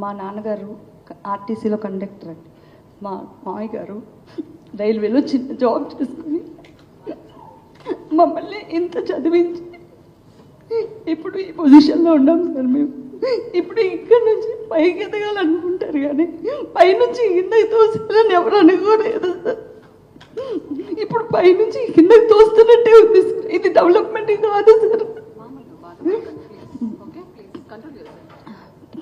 మా నాన్నగారు ఆర్టీసీలో కండక్టర్ అండి. మా మామయ్య గారు రైల్వేలో చిన్న జాబ్ చేసుకుని మమ్మల్ని ఇంత చదివించి ఇప్పుడు ఈ పొజిషన్లో ఉన్నాం సార్. మేము ఇప్పుడు ఇక్కడ నుంచి పైకి ఎదగాలనుకుంటారు కానీ పైనుంచి కిందకి తోస్తారని ఎవరు అనుకోలేదు సార్. ఇప్పుడు పైనుంచి కిందకి తోస్తున్నట్టే ఉంది సార్. ఇది డెవలప్మెంట్ కాదు సార్.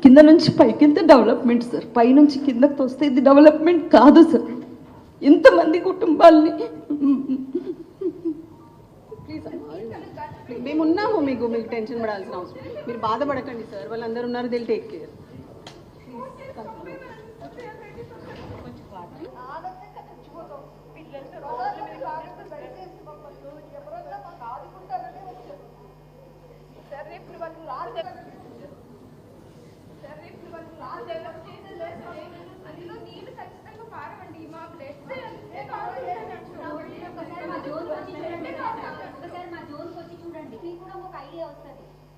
కింద నుంచి పైకి వెళ్తే డెవలప్మెంట్ సార్. పైనుంచి కిందకి తోస్తే ఇది డెవలప్మెంట్ కాదు సార్. ఇంతమంది కుటుంబాలని మేము ఉన్నాము, మీకు టెన్షన్ పడాల్సిన అవసరం, మీరు బాధపడకండి సార్. వాళ్ళందరూ ఉన్నారు, దిల్ టేక్ కేర్.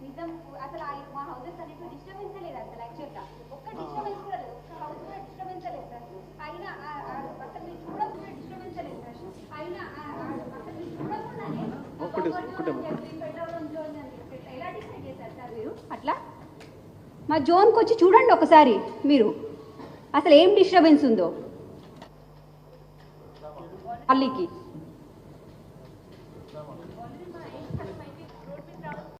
నిజం అసలు మా హౌసెస్ అనేవి డిస్టర్బెన్స్ లేదు అసలు. యాక్చువల్గా ఒక్క డిస్టర్బెన్స్ కూడా లేదు, ఒక్క హౌస్ కూడా డిస్టర్బెన్స్ లేదు సార్. అయినా అసలు మీరు చూడకుండా డిస్టర్బెన్స్ లేదు సార్. అయినా అసలు మీరు చూడకుండానే ఎలా డిసైడ్ చేశారు సార్ మీరు అట్లా? మా జోన్కి వచ్చి చూడండి ఒకసారి మీరు, అసలు ఏం డిస్టర్బెన్స్ ఉందో. అల్లికి